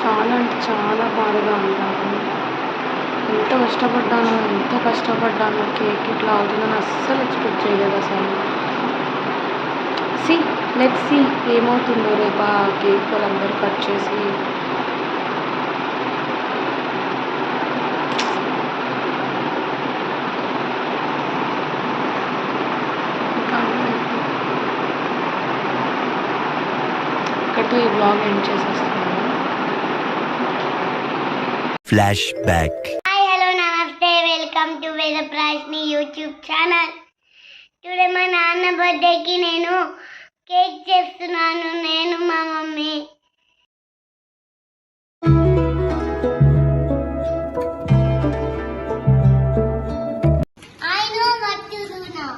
చాలా అంటే చాలా బాధగా ఉన్నాను. ఎంత కష్టపడ్డానో కేక్ ఇట్లా అవుతుందని అస్సలు ఎక్స్పెక్ట్ చేయలేదు అసలు. లెట్స్ సీ ఏమవుతుందో రేపు ఆ కేక్ వాళ్ళందరూ కట్ చేసి ఇక్కడితో ఈ బ్లాగ్ ఎండ్ చేసేస్తున్నాను. Flashback. హాయ్ హలో నమస్తే, వెల్కమ్ టు వేదప్రాజ్ని యూట్యూబ్ ఛానల్. టుడే మా నాన్న బర్త్డేకి నేను కేక్ చేస్తున్నాను, నేను మా mummy. I know what to do now.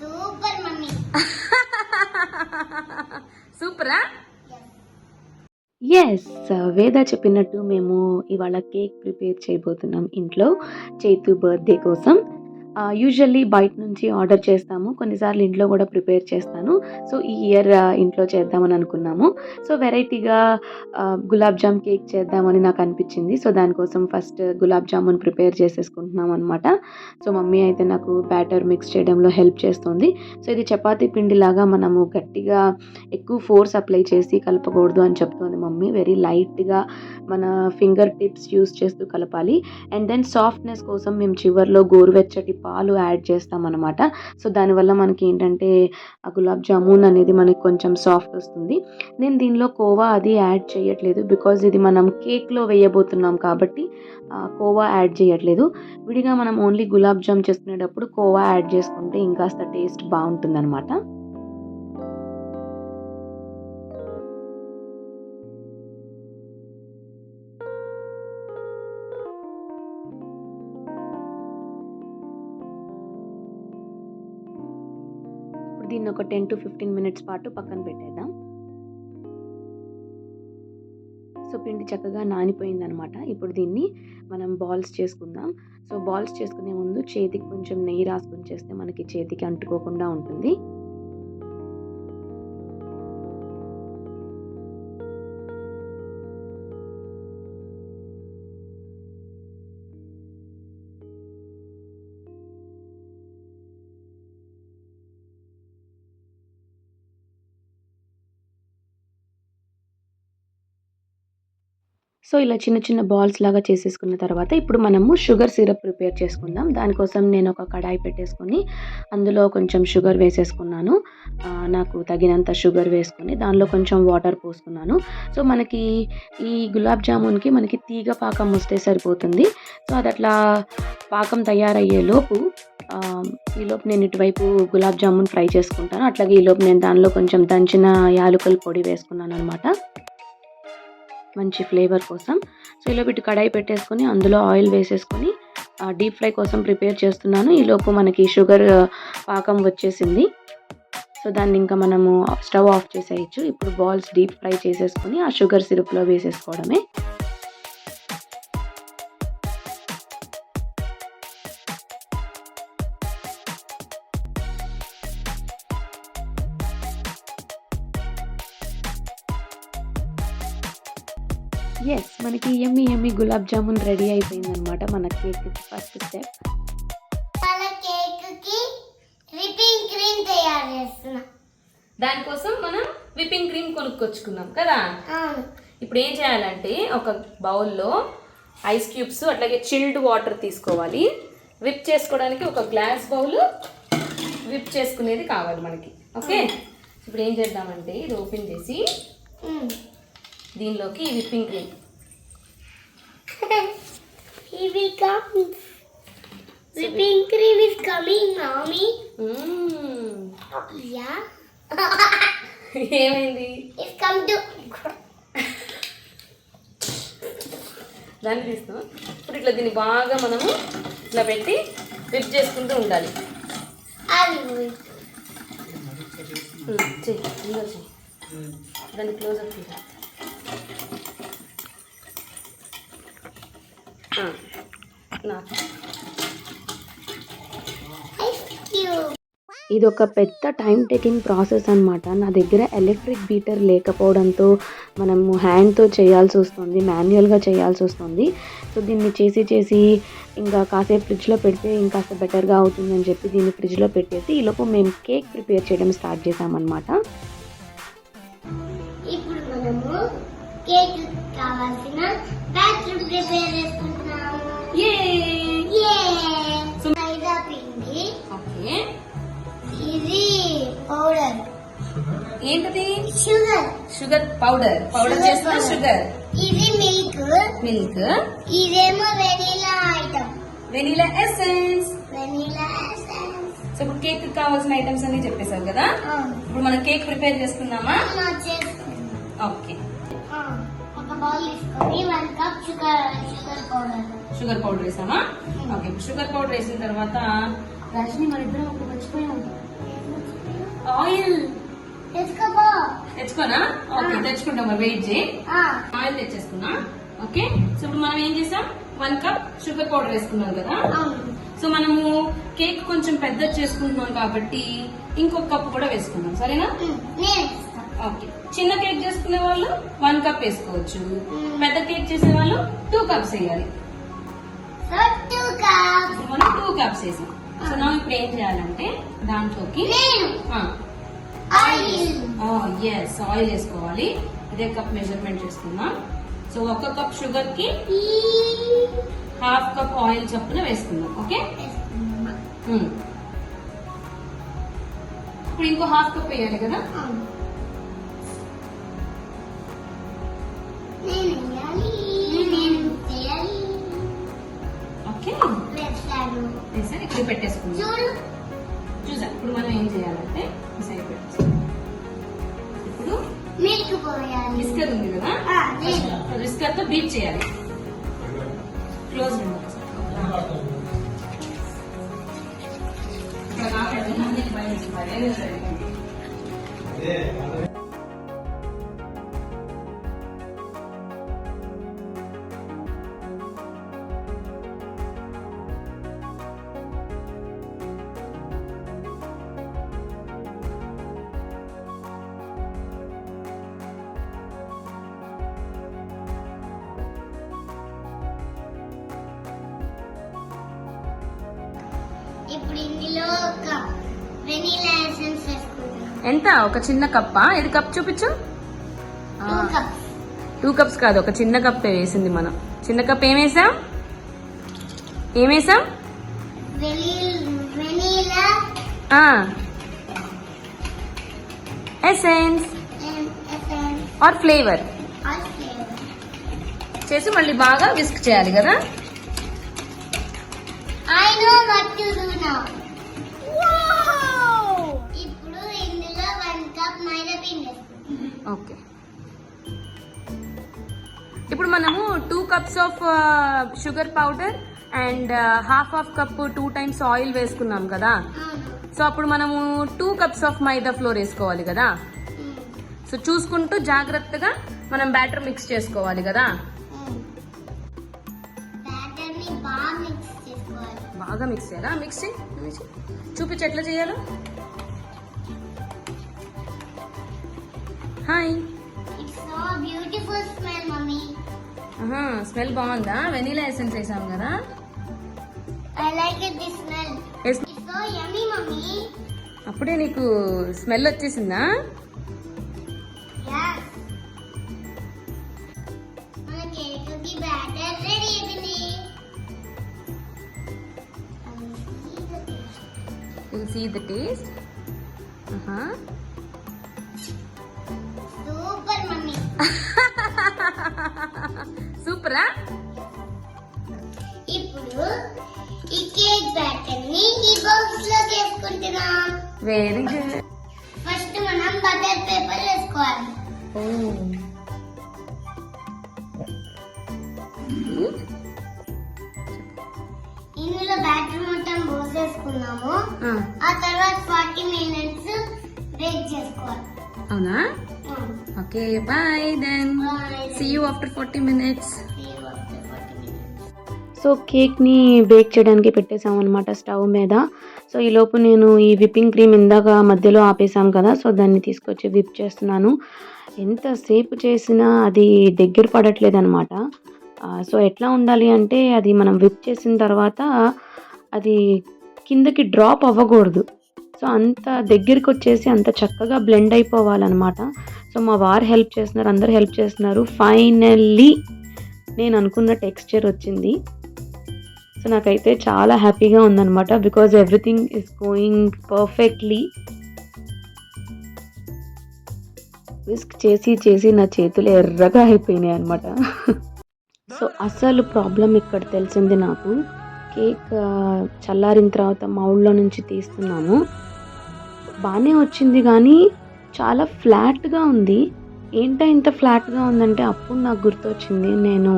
Super mummy. సూపరా? ఎస్, వేద చెప్పినట్టు మేము ఇవాళ కేక్ ప్రిపేర్ చేయబోతున్నాం ఇంట్లో చైతు బర్త్డే కోసం. యూజువల్లీ బయట నుంచి ఆర్డర్ చేస్తాము, కొన్నిసార్లు ఇంట్లో కూడా ప్రిపేర్ చేస్తాను. సో ఈ ఇయర్ ఇంట్లో చేద్దామని అనుకున్నాము. సో వెరైటీగా గులాబ్ జామ్ కేక్ చేద్దామని నాకు అనిపించింది. సో దానికోసం ఫస్ట్ గులాబ్ జామున్ ప్రిపేర్ చేసేసుకుంటున్నాం అనమాట. సో మమ్మీ అయితే నాకు బ్యాటర్ మిక్స్ చేయడంలో హెల్ప్ చేస్తుంది. సో ఇది చపాతీ పిండిలాగా మనము గట్టిగా ఎక్కువ ఫోర్స్ అప్లై చేసి కలపకూడదు అని చెప్తుంది మమ్మీ. వెరీ లైట్గా మన ఫింగర్ టిప్స్ యూస్ చేస్తూ కలపాలి. అండ్ దెన్ సాఫ్ట్నెస్ కోసం మేము చివర్లో గోరువెచ్చటి పాలు యాడ్ చేస్తామన్నమాట. సో దానివల్ల మనకి ఏంటంటే ఆ గులాబ్ జామున్ అనేది మనకి కొంచెం సాఫ్ట్ వస్తుంది. నేను దీనిలో కోవా అది యాడ్ చేయట్లేదు, బికాజ్ ఇది మనం కేక్లో వేయబోతున్నాం కాబట్టి కోవా యాడ్ చేయట్లేదు. విడిగా మనం ఓన్లీ గులాబ్ జామ్ చేసుకునేటప్పుడు కోవా యాడ్ చేసుకుంటే ఇంకాస్త టేస్ట్ బాగుంటుంది అనమాట. దీన్ని ఒక 10 to 15 మినిట్స్ పాటు పక్కన పెట్టేద్దాం. సో పిండి చక్కగా నానిపోయిందనమాట. ఇప్పుడు దీన్ని మనం బాల్స్ చేసుకుందాం. సో బాల్స్ చేసుకునే ముందు చేతికి కొంచెం నెయ్యి రాసుకొని చేస్తే మనకి చేతికి అంటుకోకుండా ఉంటుంది. సో ఇలా చిన్న చిన్న బాల్స్ లాగా చేసేసుకున్న తర్వాత ఇప్పుడు మనము షుగర్ సిరప్ ప్రిపేర్ చేసుకుందాం. దానికోసం నేను ఒక కడాయి పెట్టేసుకొని అందులో కొంచెం షుగర్ వేసేసుకున్నాను. నాకు తగినంత షుగర్ వేసుకొని దానిలో కొంచెం వాటర్ పోసుకున్నాను. సో మనకి ఈ గులాబ్ జామున్కి మనకి తీగ పాకం వస్తే సరిపోతుంది. సో అది అట్లా పాకం తయారయ్యేలోపు ఈలోపు నేను ఇటువైపు గులాబ్ జామున్ ఫ్రై చేసుకుంటాను. అట్లాగే ఈలోపు నేను దానిలో కొంచెం దంచిన యాలకుల పొడి వేసుకున్నాను అనమాట, మంచి ఫ్లేవర్ కోసం. సో ఇలా ఇటు కడాయి పెట్టేసుకొని అందులో ఆయిల్ వేసేసుకొని డీప్ ఫ్రై కోసం ప్రిపేర్ చేస్తున్నాను. ఈలోపు మనకి షుగర్ పాకం వచ్చేసింది. సో దాన్ని ఇంకా మనము స్టవ్ ఆఫ్ చేసేయచ్చు. ఇప్పుడు బాల్స్ డీప్ ఫ్రై చేసేసుకొని ఆ షుగర్ సిరప్లో వేసేసుకోవడమే. ఎస్, మనకి యమ్మీ గులాబ్ జామున్ రెడీ అయిపోయిందనమాట. మన కేక్ ఫస్ట్ స్టెప్. మన కేక్కి విప్పింగ్ క్రీమ్ తయారు చేస్తున్నా. దానికోసం మనం విప్పింగ్ క్రీమ్ కొనుక్కొచ్చుకున్నాం కదా. అవును. ఇప్పుడు ఏం చేయాలంటే ఒక బౌల్లో ఐస్ క్యూబ్స్ అట్లాగే చిల్డ్ వాటర్ తీసుకోవాలి. విప్ చేసుకోవడానికి ఒక గ్లాస్ బౌల్ విప్ చేసుకునేది కావాలి మనకి. ఓకే, ఇప్పుడు ఏం చేద్దామంటే ఇది ఓపెన్ చేసి దీనిలోకి whipping cream whipping cream is coming mommy. Yeah, ఏమైంది? ఇట్స్ కమ్ టు దాన్ని తీస్తాం. ఇప్పుడు ఇట్లా దీన్ని బాగా మనము ఇట్లా పెట్టి విప్ చేసుకుంటూ ఉండాలి. చెయ్యి దాన్ని క్లోజ్అప్ తీయాలి. నాకు ఇది ఒక పెద్ద టైం టేకింగ్ ప్రాసెస్ అనమాట. నా దగ్గర ఎలక్ట్రిక్ బీటర్ లేకపోవడంతో మనము హ్యాండ్తో చేయాల్సి వస్తుంది, మాన్యువల్గా చేయాల్సి వస్తుంది. సో దీన్ని చేసి ఇంకా కాసేపు ఫ్రిడ్జ్లో పెడితే ఇంకాస్త బెటర్గా అవుతుందని చెప్పి దీన్ని ఫ్రిడ్జ్లో పెట్టేసి ఈలోపు మేము కేక్ ప్రిపేర్ చేయడం స్టార్ట్ చేసామన్నమాట. ఇప్పుడు మనము కేక్ కావాల్సిన బ్యాటర్ ప్రిపేర్ చేసుకుంటున్నాము. మైదా పిండి, ఓకే, ఇది పౌడర్, ఏంటది? షుగర్ పౌడర్ చేసిన షుగర్, ఇది మిల్క్, ఇదేమో vanilla essence. Vanilla essence. So ఇప్పుడు కేక్ కావాల్సిన ఐటమ్స్ అన్ని చెప్పేశారు కదా. ఇప్పుడు మనం కేక్ ప్రిపేర్ చేసుకుందామా? ఓకే, ఒక బౌల్ తీసుకొని 1 కప్ షుగర్ పౌడర్ వేసామా? ఓకే, ఇప్పుడు షుగర్ పౌడర్ వేసిన తర్వాత రాజని మన ఇద్దరం ఒకటి మర్చిపోయాం, ఆయిల్ తెచ్చుకోనా? ఓకే, తెచ్చుకుంటాం, మరి వెయిట్ చేయి. ఆయిల్ తెచ్చేసుకున్నా. ఓకే, సో ఇప్పుడు మనం ఏం చేసాం, 1 కప్ షుగర్ పౌడర్ వేసుకున్నాం కదా. సో మనము కేక్ కొంచెం పెద్ద చేసుకుంటున్నాం కాబట్టి ఇంకొక కప్ కూడా వేసుకున్నాం, సరేనా? ఓకే, చిన్న కేక్ చేసుకునే వాళ్ళు 1 కప్ వేసుకోవచ్చు, పెద్ద కేక్ చేసే వాళ్ళు 2 కప్స్ వేయాలి. మనం 2 కప్స్ వేసాం. సో మనం ఇప్పుడు ఏం చేయాలంటే దాంట్లోకి ఆయిల్ వేసుకోవాలి. ఇదే కప్ మెజర్మెంట్ చేసుకుందాం. సో 1 కప్ షుగర్ కి 1/2 కప్ ఆయిల్ చొప్పున వేసుకుందాం. ఓకే, ఇప్పుడు ఇంకో 1/2 కప్ వేయాలి కదా. ఓకే, వేసాను, ఇక్కడ పెట్టేసుకుందాం. చూసా, ఇప్పుడు మనం ఏం చేయాలంటే ఈ సైడ్ పెట్టేసుకుందాం. ఇప్పుడు మిల్క్ పోయాలి. విస్కర్ ఉంది కదా, విస్కర్ తో బీట్ చేయాలి. క్లోజ్ ఇప్పుడు ఇందులో ఒక వెనీలా ఎసెన్స్ వేసుకుంటాం. ఎంత? ఒక చిన్న కప్పా? ఇది కప్ చూపించు. 2 కప్స్. 2 కప్స్ కాదు, ఒక చిన్న కప్ వేసింది మనం. చిన్న కప్ ఏమేసాం? వెనీలా ఎసెన్స్ ఆర్ ఫ్లేవర్ చేసి మళ్ళీ బాగా విస్క్ చేయాలి కదా. I know what to do now. Wow! ఇప్పుడు ఇందులో 1 కప్ మైదా పిండి వేసుకుంటాం. ఓకే, ఇప్పుడు మనము 2 cups of sugar powder and 1/2 cup 2 times oil వేసుకున్నాం కదా. సో అప్పుడు మనము 2 కప్స్ ఆఫ్ మైదా ఫ్లోర్ వేసుకోవాలి కదా. సో చూసుకుంటూ జాగ్రత్తగా మనం బ్యాటర్ మిక్స్ చేసుకోవాలి కదా. బాగా మిక్స్ చేయాలా? మిక్స్ చూపించి ఎట్లా చేయాలో. Hi, it's so beautiful smell mummy. Smell బాగుందా? వెనీలా ఎసెన్స్ వేసాం కదా. I like it this smell. It's so yummy mummy. అప్పుడే నీకు స్మెల్ వచ్చేసిందా? yes. మన కేక్ కి బ్యాటర్ రెడీ అయింది. You'll see the taste. Super mummy. సూపరా? ఇప్పుడు ఈ కేక్ బ్యాటర్ ని ఈ బాక్స్ లో వేసుకుంటున్నాం. Very good. ఫస్ట్ మనం బటర్ పేపర్ వేసుకోవాలి. ఇందులో బ్యాటర్ మొత్తం పోసేసుకున్నాము. ఆ తర్వాత 40 minutes బేక్ చేసుకోవాలి. అవునా? Okay, bye then. See you after 40 minutes. So, కేక్‌ని బేక్ చేయడానికి పెట్టేసామనమాట స్టవ్ మీద. సో, ఈలోపు నేను ఈ విప్పింగ్ క్రీమ్ ఇందాక మధ్యలో ఆపేసాం కదా! సో, దాన్ని తీసుకొచ్చి విప్ చేస్తున్నాను. ఎంతసేపు చేసినా అది దగ్గర పడట్లేదనమాట. సో, ఎట్లా ఉండాలి అంటే అది మనం విప్ చేసిన తర్వాత అది కిందకి డ్రాప్ అవ్వకూడదు. సో, అంత దగ్గరికొచ్చేసి అంత చక్కగా బ్లెండ్ అయిపోవాలనమాట. సో, మా వారు హెల్ప్ చేస్తున్నారు. అందరూ హెల్ప్ చేస్తున్నారు. ఫైనల్లీ నేను అనుకున్న టెక్స్చర్ వచ్చింది. సో, నాకైతే చాలా హ్యాపీగా ఉందనమాట. Because everything is going perfectly. Whisk చేసి నా చేతులు ఎర్రగా అయిపోయినాయనమాట. సో, అసలు ప్రాబ్లమ్ ఇక్కడ తెలిసింది నాకు. కేక్ చల్లారిన తర్వాత మౌల్డ్‌లో నుంచి తీస్తున్నాము. బానే వచ్చింది గానీ, చాలా ఫ్లాట్‌గా ఉంది. ఏంటా ఇంత ఫ్లాట్‌గా ఉందంటే అప్పుడు నాకు గుర్తొచ్చింది. నేను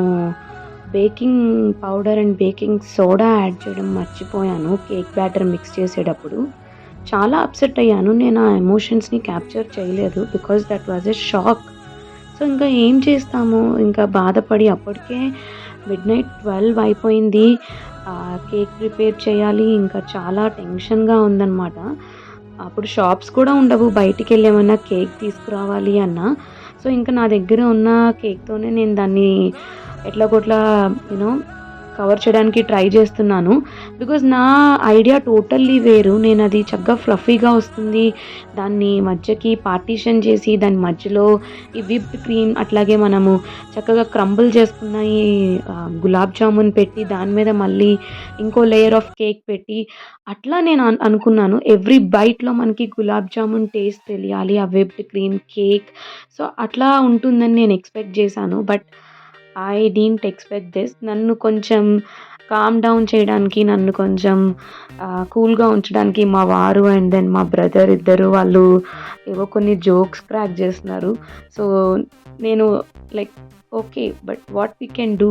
baking powder and baking soda add చేయడం మర్చిపోయాను కేక్ బ్యాటర్ మిక్స్ చేసేటప్పుడు. చాలా అప్సెట్ అయ్యాను. నేను ఆ ఎమోషన్స్‌ని క్యాప్చర్ చేయలేదు. Because that was a shock. So, ఇంకా ఏం చేస్తాము? ఇంకా బాధపడి అప్పటికే మిడ్‌నైట్ 12 అయిపోయింది. కేక్ ప్రిపేర్ చేయాలి. ఇంకా చాలా టెన్షన్‌గా ఉందనమాట. అప్పుడు షాప్స్ కూడా ఉండవు. బయటికెళ్ళి ఏమన్నా కేక్ తీసుకురావాలి అన్నా. సో, ఇంకా నా దగ్గర ఉన్న కేక్‌తోనే నేను దాన్ని ఎట్లాగొట్లా కవర్ చేయడానికి ట్రై చేస్తున్నాను. బికాజ్ నా ఐడియా టోటల్లీ వేరు. నేనది చక్కగా ఫ్లఫీగా వస్తుంది. దాన్ని మధ్యకి పార్టిషన్ చేసి దాని మధ్యలో ఈ విప్డ్ క్రీమ్ అట్లాగే మనము చక్కగా క్రంబుల్ చేసుకున్న ఈ గులాబ్ జామున్ పెట్టి దాని మీద మళ్ళీ ఇంకో లేయర్ ఆఫ్ కేక్ పెట్టి అట్లా నేను అనుకున్నాను. ఎవ్రీ బైట్‌లో మనకి గులాబ్ జామున్ టేస్ట్ తెలియాలి. ఆ విప్డ్ క్రీమ్, కేక్. సో, అట్లా ఉంటుందని నేను ఎక్స్‌పెక్ట్ చేశాను. But I didn't expect this. నన్ను కొంచెం కామ్ డౌన్ చేయడానికి, నన్ను కొంచెం కూల్‌గా ఉంచడానికి మా వారు అండ్ దెన్ మా బ్రదర్ ఇద్దరు వాళ్ళు ఏవో కొన్ని జోక్స్ క్రాక్ చేస్తున్నారు. సో, నేను like okay. But what we can do?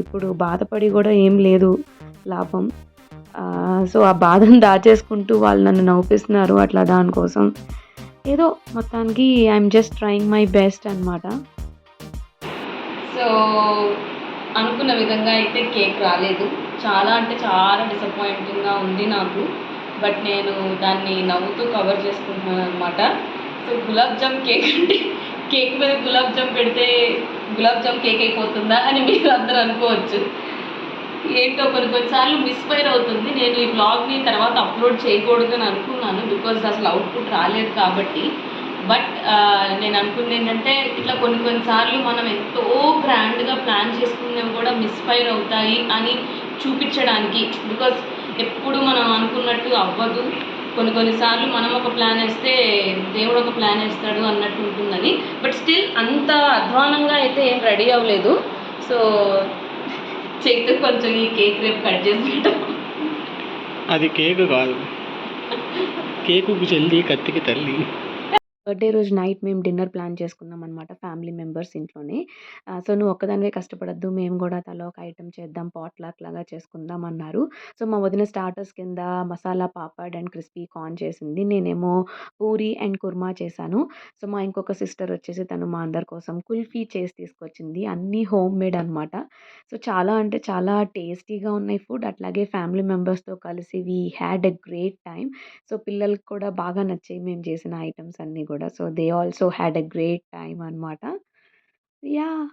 ఇప్పుడు బాధపడి కూడా ఏం లేదు లాభం. సో, ఆ బాధను దాచేసుకుంటూ వాళ్ళు నన్ను నవ్విస్తున్నారు అట్లా దానికోసం. ఏదో మొత్తానికి I'm just trying my best అనమాట. సో అనుకున్న విధంగా అయితే కేక్ రాలేదు. చాలా అంటే చాలా డిసప్పాయింటింగ్‌గా ఉంది నాకు. బట్ నేను దాన్ని నవ్వుతూ కవర్ చేసుకుంటున్నాను అనమాట. సో, గులాబ్ జామ్ కేక్ అంటే కేక్ మీద గులాబ్ జామ్ పెడితే గులాబ్ జామ్ కేక్ అయిపోతుందా అని మీరు అందరూ అనుకోవచ్చు. ఏంటో కొన్ని సార్లు మిస్‌ఫైర్ అవుతుంది. నేను ఈ వ్లాగ్‌ని తర్వాత అప్లోడ్ చేయకూడదని అనుకున్నాను. బికాజ్ అసలు అవుట్‌పుట్ రాలేదు కాబట్టి. బట్ నేను అనుకుంది ఏంటంటే ఇట్లా కొన్ని సార్లు మనం ఎంతో గ్రాండ్‌గా ప్లాన్ చేసుకున్నవి కూడా మిస్‌ఫైర్ అవుతాయి అని చూపించడానికి. బికాజ్ ఎప్పుడు మనం అనుకున్నట్టు అవ్వదు. కొన్ని సార్లు మనం ఒక ప్లాన్ వేస్తే దేవుడు ఒక ప్లాన్ వేస్తాడు అన్నట్టు ఉంటుందని. బట్ స్టిల్ అంత అధ్వానంగా అయితే ఏం రెడీ అవ్వలేదు. సో, చేతితో కొంచెం ఈ కేక్ రేపు కట్ చేసి పెట్టాం. అది కేక్ కాదు, కేకుకు చెల్లి కత్తికి తల్లి. బర్త్‌డే రోజు నైట్ మేము డిన్నర్ ప్లాన్ చేసుకున్నామనమాట ఫ్యామిలీ మెంబర్స్ ఇంట్లోనే. సో, "నువ్వు ఒక్కదానివే కష్టపడొద్దు. మేము కూడా తలా ఒక ఐటెమ్ చేద్దాం. పాట్‌లాక్ లాగా చేసుకుందాం" అన్నారు. సో, మా వదిన స్టార్టర్స్ కింద masala papad and crispy corn చేసింది. నేనేమో పూరి అండ్ కుర్మా చేశాను. సో, మా ఇంకొక సిస్టర్ వచ్చేసి తను మా అందరి కోసం కుల్ఫీ చేసి తీసుకొచ్చింది. అన్నీ హోమ్ మేడ్ అనమాట. సో, చాలా అంటే చాలా టేస్టీగా ఉన్నాయి ఫుడ్. అట్లాగే ఫ్యామిలీ మెంబర్స్‌తో కలిసి we had a great time. So, పిల్లలకి కూడా బాగా నచ్చాయి మేము చేసిన ఐటెమ్స్ అన్నీ కూడా. So, they also had a great time అనమాట. యాహ్!